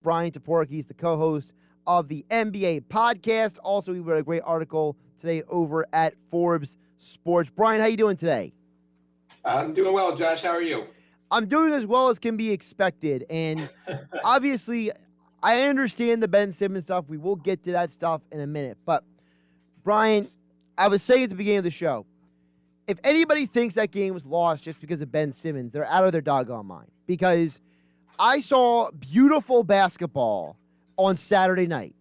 Bryan Toporek. He's the co-host of the NBA podcast. Also, he wrote a great article today over at Forbes Sports. Bryan, how you doing today? I'm doing well, Josh. How are you? I'm doing as well as can be expected. And obviously, I understand the Ben Simmons stuff. We will get to that stuff in a minute. But, Bryan, I was saying at the beginning of the show, if anybody thinks that game was lost just because of Ben Simmons, they're out of their doggone mind. Because I saw beautiful basketball on Saturday night.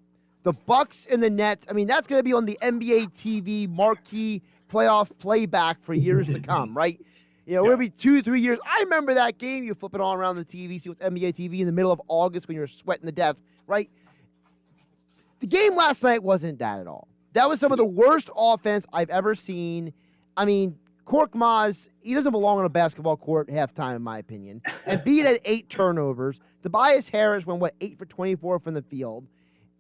The Bucks and the Nets, I mean, that's going to be on the NBA TV marquee playoff playback for years to come, right? You know, we're going to be 2-3 years. I remember that game. You flip it on around the TV, see what's NBA TV in the middle of August when you're sweating to death, right? The game last night wasn't that at all. That was some of the worst offense I've ever seen. I mean, Korkmaz, he doesn't belong on a basketball court halftime, in my opinion. And Embiid had 8 turnovers. Tobias Harris went, 8 for 24 from the field.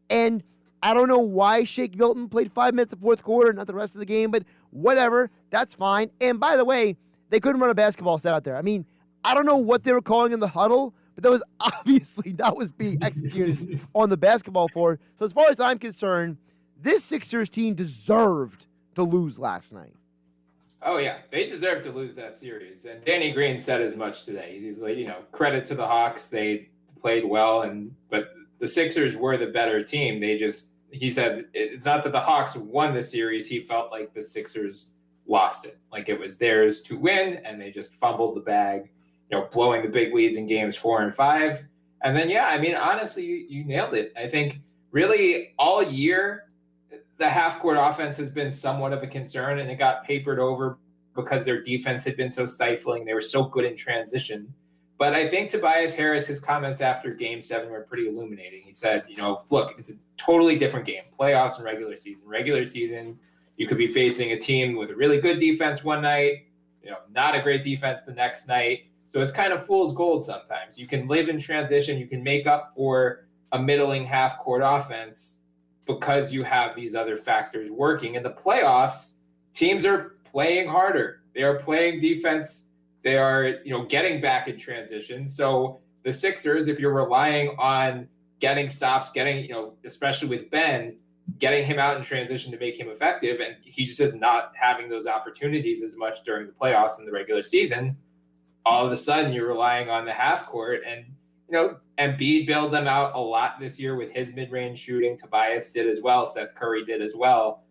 And I don't know why Shake Milton played 5 minutes of fourth quarter, not the rest of the game, but whatever. That's fine. And by the way, they couldn't run a basketball set out there. I mean, I don't know what they were calling in the huddle, but that was obviously not was being executed on the basketball floor. So as far as I'm concerned, this Sixers team deserved to lose last night. Oh, yeah. They deserve to lose that series. And Danny Green said as much today. He's like, credit to the Hawks. They played well, but the Sixers were the better team. He said it's not that the Hawks won the series. He felt like the Sixers lost it. Like it was theirs to win, and they just fumbled the bag, blowing the big leads in games 4 and 5. And then, honestly, you nailed it. I think really all year, the half-court offense has been somewhat of a concern, and it got papered over because their defense had been so stifling. They were so good in transition. But I think Tobias Harris, his comments after Game 7 were pretty illuminating. He said, look, it's a totally different game. Playoffs and regular season. Regular season, you could be facing a team with a really good defense one night, not a great defense the next night. So it's kind of fool's gold sometimes. You can live in transition. You can make up for a middling half-court offense because you have these other factors working. In the playoffs, teams are playing harder. They are playing defense. They are, getting back in transition. So the Sixers, if you're relying on getting stops, especially with Ben, getting him out in transition to make him effective, and he's just not having those opportunities as much during the playoffs and the regular season, all of a sudden you're relying on the half court. And Embiid bailed them out a lot this year with his mid-range shooting. Tobias did as well. Seth Curry did as well.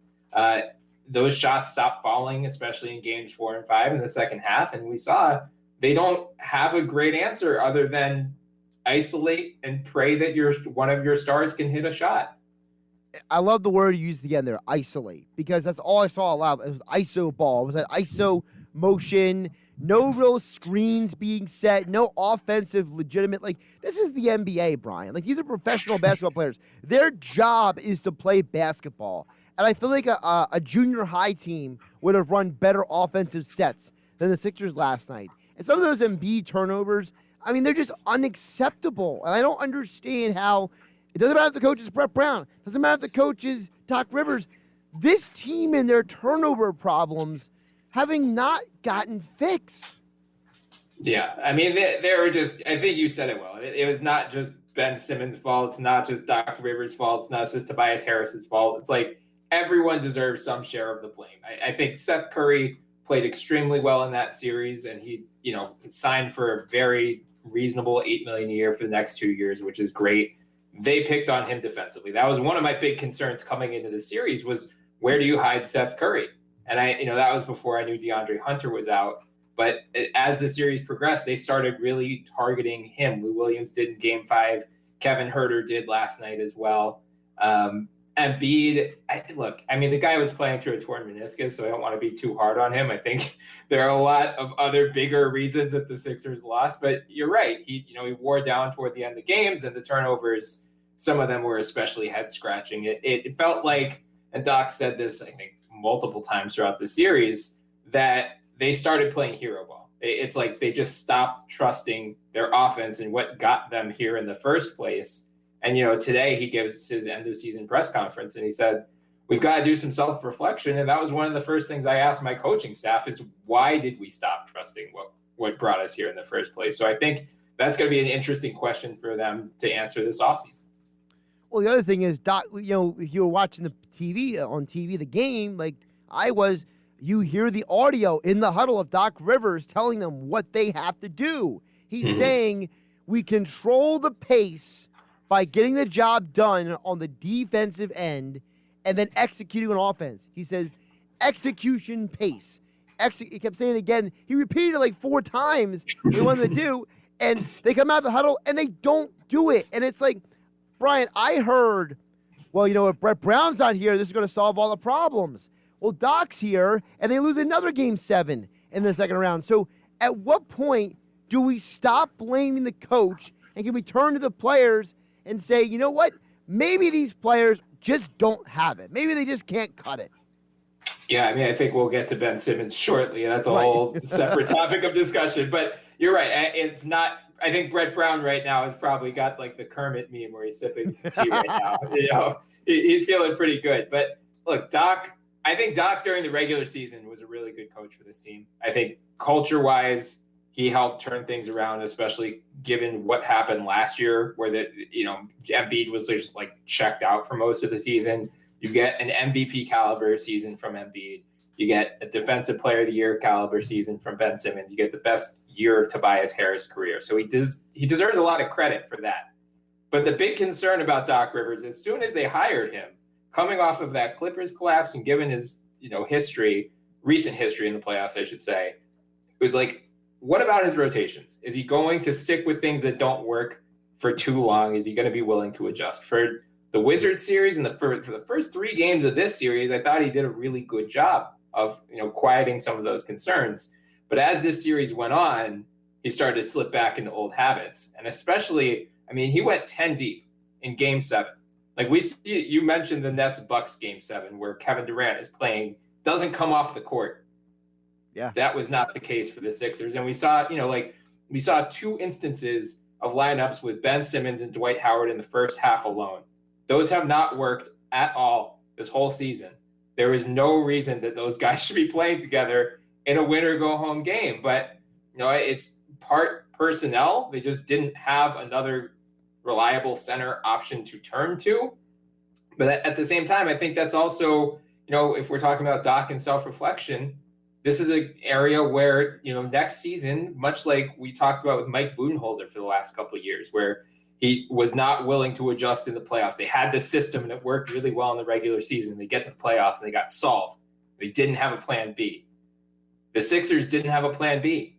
Those shots stopped falling, especially in games 4 and 5 in the second half. And we saw they don't have a great answer other than isolate and pray that one of your stars can hit a shot. I love the word you used again there, isolate, because that's all I saw a lot. It was ISO ball. It was that ISO motion. No real screens being set, no offensive legitimate. This is the NBA, Bryan. These are professional basketball players. Their job is to play basketball. And I feel like a junior high team would have run better offensive sets than the Sixers last night. And some of those Embiid turnovers, I mean, they're just unacceptable. And I don't understand how it doesn't matter if the coach is Brett Brown. It doesn't matter if the coach is Doc Rivers. This team and their turnover problems having not gotten fixed. Yeah, I mean, they were just, I think you said it well. It was not just Ben Simmons' fault. It's not just Doc Rivers' fault. It's not just Tobias Harris's fault. It's like everyone deserves some share of the blame. I think Seth Curry played extremely well in that series, and he, signed for a very reasonable $8 million a year for the next 2 years, which is great. They picked on him defensively. That was one of my big concerns coming into the series was, where do you hide Seth Curry? And that was before I knew DeAndre Hunter was out. But as the series progressed, they started really targeting him. Lou Williams did in Game 5. Kevin Huerter did last night as well. Embiid, the guy was playing through a torn meniscus, so I don't want to be too hard on him. I think there are a lot of other bigger reasons that the Sixers lost. But you're right. He wore down toward the end of games, and the turnovers, some of them were especially head-scratching. It felt like, and Doc said this, I think, multiple times throughout the series, that they started playing hero ball. It's like they just stopped trusting their offense and what got them here in the first place. And, today he gives his end of season press conference and he said, we've got to do some self-reflection. And that was one of the first things I asked my coaching staff is, why did we stop trusting what brought us here in the first place? So I think that's going to be an interesting question for them to answer this offseason. Well, the other thing is, Doc, if you were watching the TV, the game, like I was, you hear the audio in the huddle of Doc Rivers telling them what they have to do. He's saying we control the pace by getting the job done on the defensive end and then executing on offense. He says execution pace. He kept saying it again. He repeated it like 4 times what he wanted to do, and they come out of the huddle and they don't do it. And it's like, Brian, I heard, well, if Brett Brown's not here, this is going to solve all the problems. Well, Doc's here, and they lose another Game 7 in the second round. So at what point do we stop blaming the coach, and can we turn to the players and say, you know what, maybe these players just don't have it. Maybe they just can't cut it. Yeah, I mean, I think we'll get to Ben Simmons shortly. That's a whole separate topic of discussion. But you're right. It's not – I think Brett Brown right now has probably got like the Kermit meme where he's sipping some tea right now. He's feeling pretty good. But look, I think Doc during the regular season was a really good coach for this team. I think culture-wise, he helped turn things around, especially given what happened last year where Embiid was just like checked out for most of the season. You get an MVP caliber season from Embiid. You get a defensive player of the year caliber season from Ben Simmons. You get the best year of Tobias Harris' career. So he deserves a lot of credit for that. But the big concern about Doc Rivers, as soon as they hired him, coming off of that Clippers collapse and given his recent history in the playoffs, I should say, it was like, what about his rotations? Is he going to stick with things that don't work for too long? Is he going to be willing to adjust? For the Wizards series and for the first 3 games of this series, I thought he did a really good job of quieting some of those concerns. But as this series went on, he started to slip back into old habits. And especially, I mean, he went 10 deep in Game 7. Like you mentioned the Nets-Bucks Game 7 where Kevin Durant is playing, doesn't come off the court. Yeah, that was not the case for the Sixers. And we saw, we saw 2 instances of lineups with Ben Simmons and Dwight Howard in the first half alone. Those have not worked at all this whole season. There is no reason that those guys should be playing together in a win-or-go-home game. But, it's part personnel. They just didn't have another reliable center option to turn to. But at the same time, I think that's also, if we're talking about Doc and self-reflection, this is an area where, next season, much like we talked about with Mike Budenholzer for the last couple of years, where he was not willing to adjust in the playoffs. They had the system and it worked really well in the regular season. They get to the playoffs and they got solved. They didn't have a plan B. The Sixers didn't have a plan B.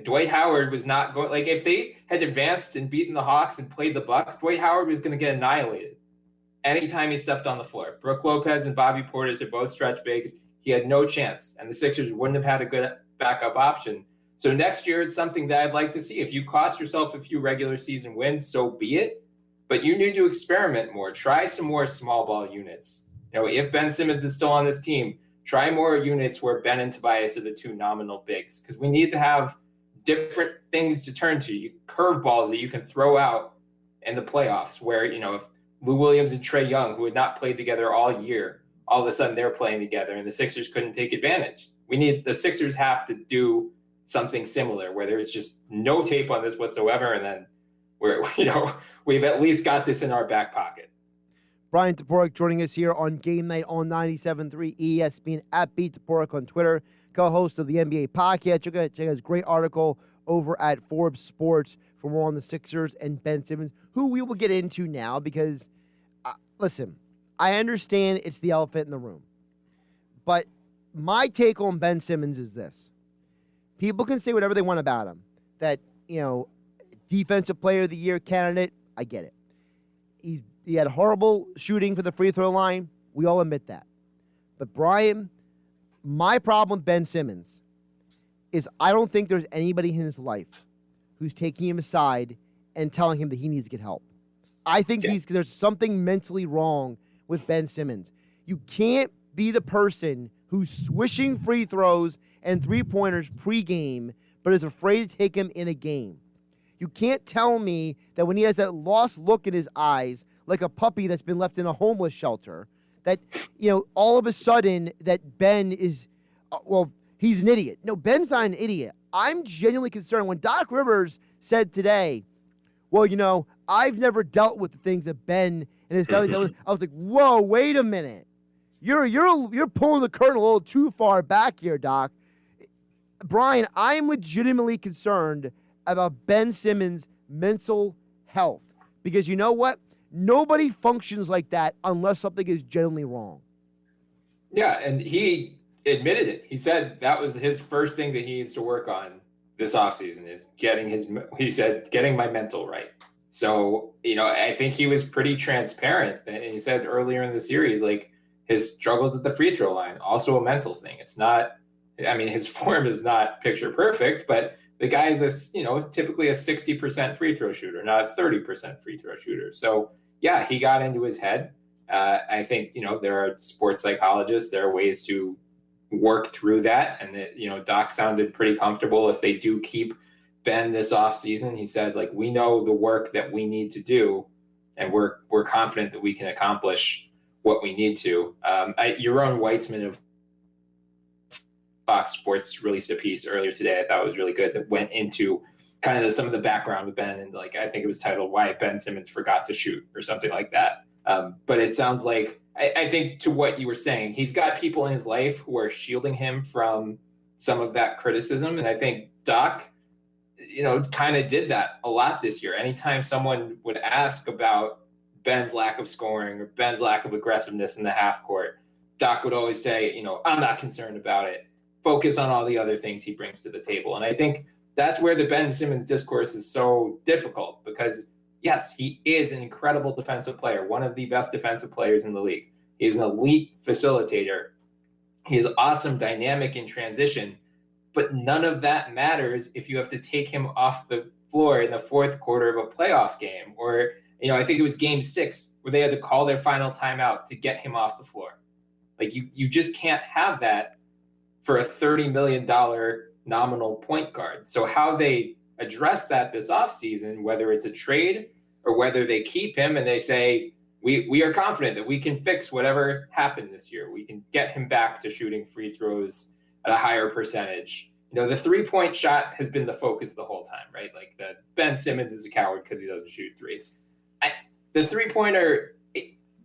Dwight Howard was not going, like if they had advanced and beaten the Hawks and played the Bucks, Dwight Howard was going to get annihilated anytime he stepped on the floor. Brook Lopez and Bobby Portis are both stretch bigs. He had no chance, and the Sixers wouldn't have had a good backup option. So next year, it's something that I'd like to see. If you cost yourself a few regular season wins, so be it. But you need to experiment more. Try some more small ball units. If Ben Simmons is still on this team, try more units where Ben and Tobias are the 2 nominal bigs, because we need to have different things to turn to. Curveballs that you can throw out in the playoffs where, if Lou Williams and Trae Young, who had not played together all year, all of a sudden they're playing together and the Sixers couldn't take advantage. The Sixers have to do something similar where there's just no tape on this whatsoever. And then we've at least got this in our back pocket. Bryan Toporek joining us here on Game Night on 97.3 ESPN at Beat Toporek on Twitter, co-host of the NBA podcast. Check out his great article over at Forbes Sports for more on the Sixers and Ben Simmons, who we will get into now because, listen, I understand it's the elephant in the room. But my take on Ben Simmons is this. People can say whatever they want about him. That, defensive player of the year candidate, I get it. He had horrible shooting for the free throw line. We all admit that. But Brian, my problem with Ben Simmons is I don't think there's anybody in his life who's taking him aside and telling him that he needs to get help. I think there's something mentally wrong with Ben Simmons. You can't be the person who's swishing free throws and three-pointers pregame but is afraid to take him in a game. You can't tell me that when he has that lost look in his eyes, like a puppy that's been left in a homeless shelter, that, all of a sudden that Ben is, he's an idiot. No, Ben's not an idiot. I'm genuinely concerned when Doc Rivers said today, well, I've never dealt with the things that Ben and his family dealt with. I was like, whoa, wait a minute. You're pulling the curtain a little too far back here, Doc. Bryan, I am legitimately concerned about Ben Simmons' mental health because you know what? Nobody functions like that unless something is genuinely wrong. Yeah, and he admitted it. He said that was his first thing that he needs to work on this offseason is getting my mental right. So, I think he was pretty transparent. And he said earlier in the series, like his struggles at the free throw line, also a mental thing. It's not, his form is not picture perfect, but the guy is typically a 60% free throw shooter, not a 30% free throw shooter. So yeah, he got into his head. I think, there are sports psychologists, there are ways to work through that. And Doc sounded pretty comfortable if they do keep Ben this offseason. He said, like, we know the work that we need to do, and we're confident that we can accomplish what we need to. Yaron Weitzman of Fox Sports released a piece earlier today I thought was really good that went into kind of some of the background with Ben, and I think it was titled "Why Ben Simmons Forgot to Shoot" or something like that. But it sounds like I think to what you were saying, he's got people in his life who are shielding him from some of that criticism, and I think Doc, kind of did that a lot this year. Anytime someone would ask about Ben's lack of scoring or Ben's lack of aggressiveness in the half court, Doc would always say, I'm not concerned about it. Focus on all the other things he brings to the table. And I think that's where the Ben Simmons discourse is so difficult because, yes, he is an incredible defensive player, one of the best defensive players in the league. He's an elite facilitator. He is awesome, dynamic in transition, but none of that matters if you have to take him off the floor in the fourth quarter of a playoff game. Or, I think it was game 6 where they had to call their final timeout to get him off the floor. Like you just can't have that for a $30 million nominal point guard. So how they address that this offseason, whether it's a trade or whether they keep him and they say, we are confident that we can fix whatever happened this year. We can get him back to shooting free throws at a higher percentage. The 3-point shot has been the focus the whole time, right? Like the Ben Simmons is a coward because he doesn't shoot threes. The 3-pointer,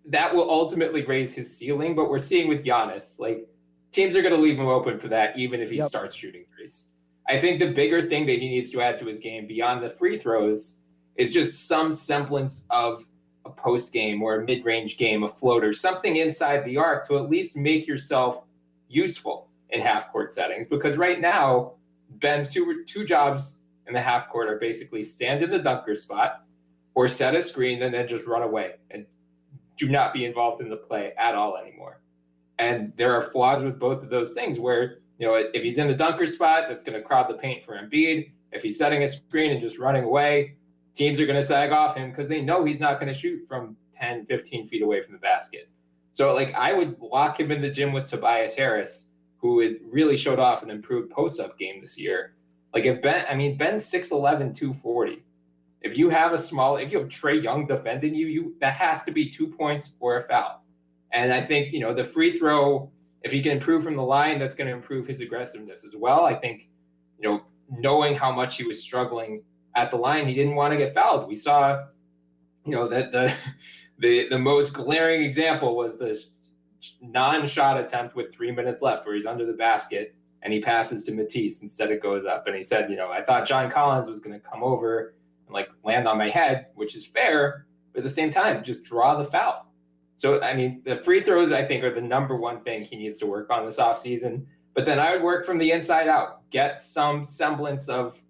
that will ultimately raise his ceiling, but we're seeing with Giannis, like, teams are going to leave him open for that, even if he starts shooting threes. I think the bigger thing that he needs to add to his game beyond the free throws is just some semblance of a post game or a mid-range game, a floater, something inside the arc to at least make yourself useful in half-court settings. Because right now, Ben's two jobs in the half-court are basically stand in the dunker spot or set a screen and then just run away and do not be involved in the play at all anymore. And there are flaws with both of those things where, if he's in the dunker spot, that's going to crowd the paint for Embiid. If he's setting a screen and just running away, teams are going to sag off him because they know he's not going to shoot from 10, 15 feet away from the basket. So, I would lock him in the gym with Tobias Harris, who has really showed off an improved post-up game this year. If Ben's 6'11", 240. If you have Trae Young defending you, that has to be 2 points or a foul. And I think, the free throw, if he can improve from the line, that's going to improve his aggressiveness as well. I think, knowing how much he was struggling at the line, he didn't want to get fouled. We saw, that the most glaring example was the non-shot attempt with 3 minutes left where he's under the basket and he passes to Matisse instead it goes up. And he said, I thought John Collins was going to come over and land on my head, which is fair, but at the same time, just draw the foul. So, the free throws, I think, are the number one thing he needs to work on this offseason. But then I would work from the inside out. Get some semblance of,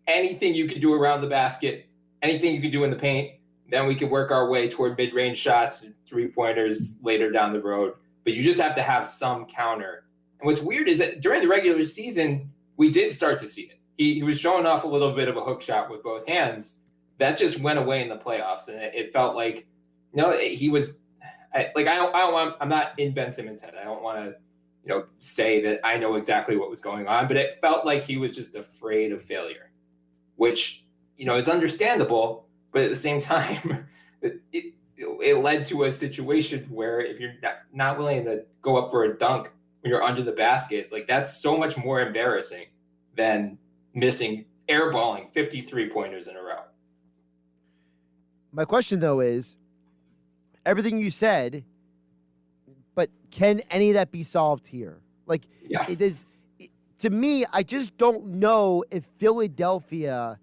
anything you can do around the basket, anything you can do in the paint. Then we can work our way toward mid-range shots, 3-pointers later down the road. But you just have to have some counter. And what's weird is that during the regular season, we did start to see it. He was showing off a little bit of a hook shot with both hands. That just went away in the playoffs. And it felt like, he was I'm not in Ben Simmons' head. I don't want to, say that I know exactly what was going on, but it felt like he was just afraid of failure, which, is understandable. But at the same time, it led to a situation where if you're not willing to go up for a dunk when you're under the basket, that's so much more embarrassing than missing airballing 53 pointers in a row. My question, though, is everything you said, but can any of that be solved here? Like, it is, to me, I just don't know if Philadelphia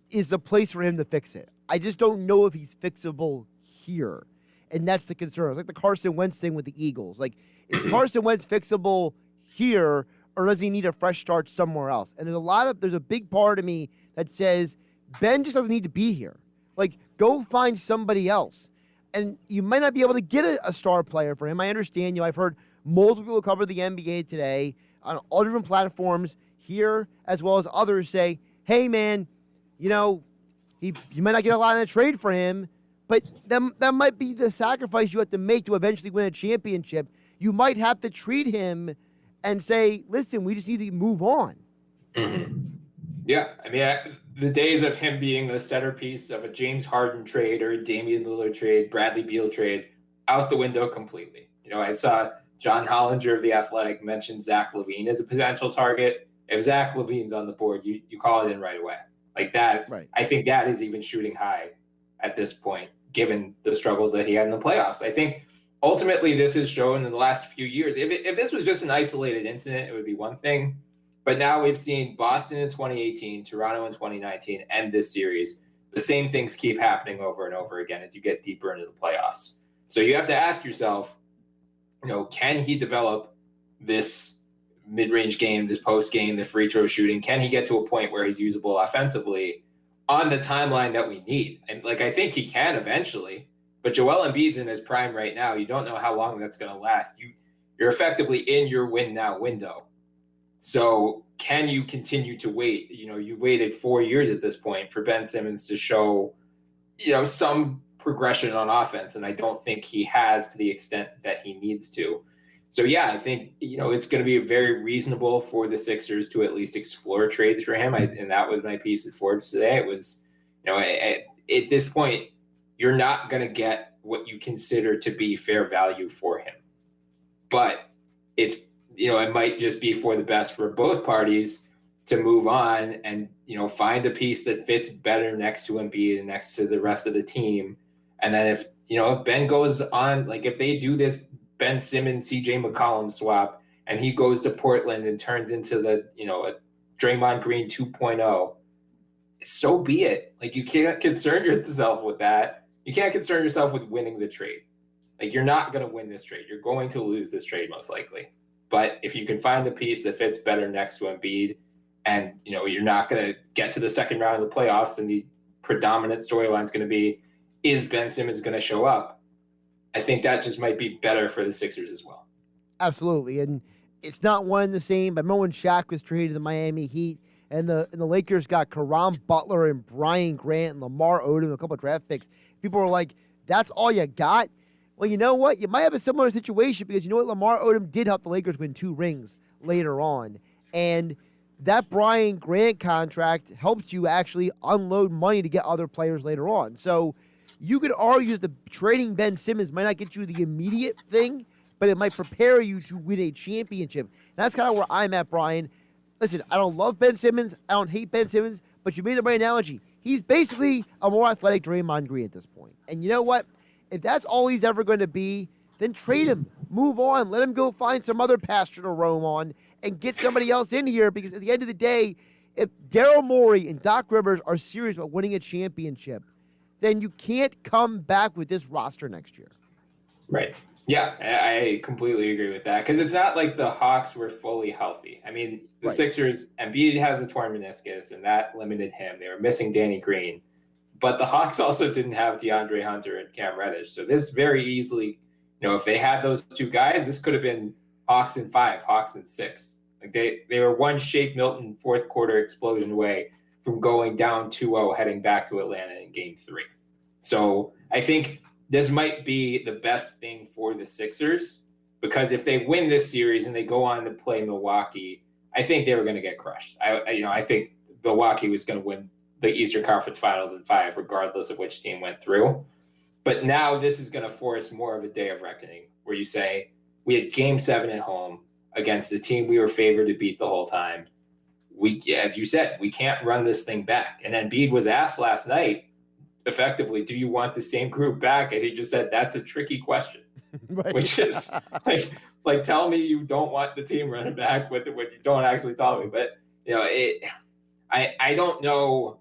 is the place for him to fix it. I just don't know if he's fixable here. And that's the concern. It's like the Carson Wentz thing with the Eagles. Like, is Carson Wentz fixable here, or does he need a fresh start somewhere else? And there's a big part of me that says Ben just doesn't need to be here. Like, go find somebody else. And you might not be able to get a star player for him. I understand. I've heard multiple people cover the NBA today on all different platforms here as well as others say, hey, man, you might not get a lot in a trade for him, but that might be the sacrifice you have to make to eventually win a championship. You might have to treat him and say, listen, we just need to move on. Mm-hmm. Yeah, I mean, the days of him being the centerpiece of a James Harden trade or a Damian Lillard trade, Bradley Beal trade, out the window completely. I saw John Hollinger of The Athletic mention Zach LaVine as a potential target. If Zach LaVine's on the board, you call it in right away. Like that, right. I think that is even shooting high at this point, given the struggles that he had in the playoffs. I think ultimately this has shown in the last few years, if this was just an isolated incident, it would be one thing. But now we've seen Boston in 2018, Toronto in 2019, and this series. The same things keep happening over and over again as you get deeper into the playoffs. So you have to ask yourself, can he develop this mid-range game, this post game, the free throw shooting? Can he get to a point where he's usable offensively on the timeline that we need? And I think he can eventually, but Joel Embiid's in his prime right now. You don't know how long that's going to last. You're effectively in your win now window. So can you continue to wait? You waited 4 years at this point for Ben Simmons to show, some progression on offense. And I don't think he has to the extent that he needs to. So, yeah, I think, it's going to be very reasonable for the Sixers to at least explore trades for him. And that was my piece at Forbes today. It was, at this point, you're not going to get what you consider to be fair value for him. But it's, it might just be for the best for both parties to move on and, find a piece that fits better next to Embiid and next to the rest of the team. And then if Ben goes on, if they do this Ben Simmons, CJ McCollum swap, and he goes to Portland and turns into the, a Draymond Green 2.0, so be it. You can't concern yourself with that. You can't concern yourself with winning the trade. You're not going to win this trade. You're going to lose this trade most likely. But if you can find a piece that fits better next to Embiid and, you're not going to get to the second round of the playoffs and the predominant storyline is going to be, is Ben Simmons going to show up? I think that just might be better for the Sixers as well. Absolutely. And it's not one and the same. I remember when Shaq was traded to the Miami Heat and the Lakers got Caron Butler and Brian Grant and Lamar Odom and a couple of draft picks. People were like, that's all you got? Well, you know what? You might have a similar situation because Lamar Odom did help the Lakers win 2 rings later on. And that Brian Grant contract helped you actually unload money to get other players later on. So you could argue that the trading Ben Simmons might not get you the immediate thing, but it might prepare you to win a championship. And that's kind of where I'm at, Brian. Listen, I don't love Ben Simmons. I don't hate Ben Simmons, but you made the right analogy. He's basically a more athletic Draymond Green at this point. And you know what? If that's all he's ever going to be, then trade him. Move on. Let him go find some other pasture to roam on and get somebody else in here because at the end of the day, if Daryl Morey and Doc Rivers are serious about winning a championship, then you can't come back with this roster next year. Right. Yeah, I completely agree with that because it's not like the Hawks were fully healthy. I mean, the Sixers, Embiid has a torn meniscus, and that limited him. They were missing Danny Green. But the Hawks also didn't have DeAndre Hunter and Cam Reddish. So this very easily, if they had those two guys, this could have been Hawks in 5, Hawks in 6. They were one Shake Milton fourth quarter explosion away from going down 2-0 heading back to Atlanta in game 3. So I think this might be the best thing for the Sixers because if they win this series and they go on to play Milwaukee, I think they were going to get crushed. I think Milwaukee was going to win the Eastern Conference Finals in 5, regardless of which team went through. But now this is going to force more of a day of reckoning where you say, we had game 7 at home against the team we were favored to beat the whole time. as you said, we can't run this thing back. And then Embiid was asked last night, effectively, do you want the same group back? And he just said, that's a tricky question, Right. which is like, tell me you don't want the team running back with it when you don't actually tell me. But, I don't know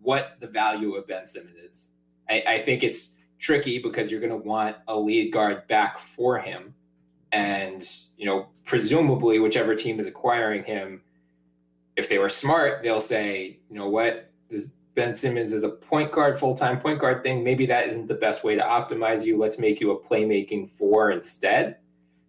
what the value of Ben Simmons is. I think it's tricky because you're going to want a lead guard back for him. And, presumably whichever team is acquiring him, if they were smart, they'll say, you know what, this Ben Simmons is a point guard, full-time point guard thing. Maybe that isn't the best way to optimize you. Let's make you a playmaking four instead.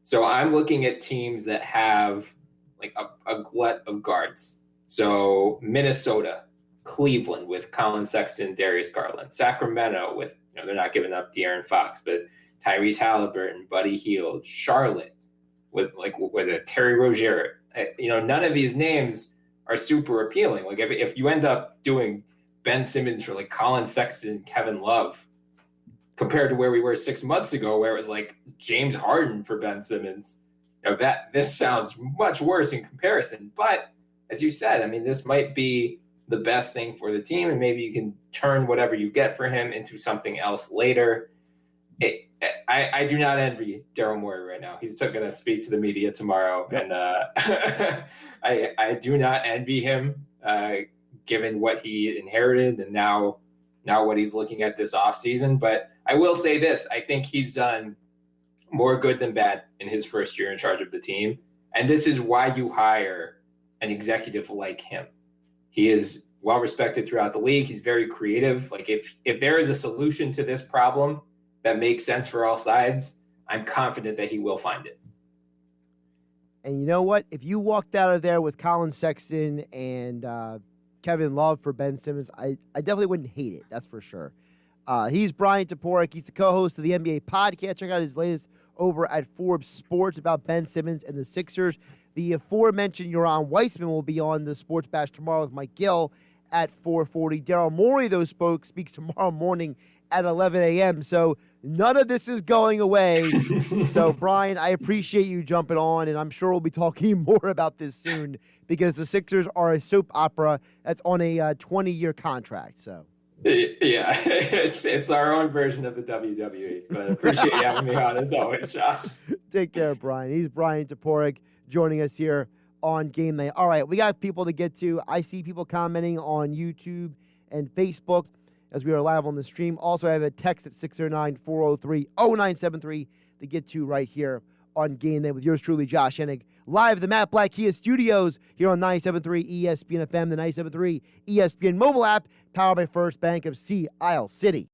So I'm looking at teams that have like a glut of guards. So Minnesota, Cleveland with Colin Sexton, Darius Garland, Sacramento with, they're not giving up De'Aaron Fox, but Tyrese Halliburton, Buddy Hield, Charlotte with a Terry Rozier. None of these names are super appealing. Like if you end up doing Ben Simmons for like Colin Sexton, Kevin Love, compared to where we were 6 months ago, where it was like James Harden for Ben Simmons, this sounds much worse in comparison. But as you said, this might be the best thing for the team, and maybe you can turn whatever you get for him into something else later. I do not envy Daryl Morey right now. He's going to speak to the media tomorrow, and I do not envy him, given what he inherited and now what he's looking at this offseason. But I will say this: I think he's done more good than bad in his first year in charge of the team, and this is why you hire an executive like him. He is well respected throughout the league. He's very creative. Like if there is a solution to this problem that makes sense for all sides, I'm confident that he will find it. And you know what? If you walked out of there with Colin Sexton and Kevin Love for Ben Simmons, I definitely wouldn't hate it. That's for sure. He's Bryan Toporek. He's the co-host of the NBA podcast. Check out his latest over at Forbes Sports about Ben Simmons and the Sixers. The aforementioned Yoram Weissman will be on the Sports Bash tomorrow with Mike Gill at 4:40. Daryl Morey, though, speaks tomorrow morning at 11 a.m. So none of this is going away. So, Brian, I appreciate you jumping on, and I'm sure we'll be talking more about this soon because the Sixers are a soap opera that's on a 20-year contract. So. Yeah, it's our own version of the WWE, but I appreciate you having me on as always, Josh. Take care, Brian. He's Bryan Toporek joining us here on Game Night. All right, we got people to get to. I see people commenting on YouTube and Facebook as we are live on the stream. Also, I have a text at 609-403-0973 to get to right here on Game Night with yours truly, Josh Hennig, live at the Matt Black Kia Studios here on 97.3 ESPN FM, the 97.3 ESPN mobile app, powered by First Bank of Sea Isle City.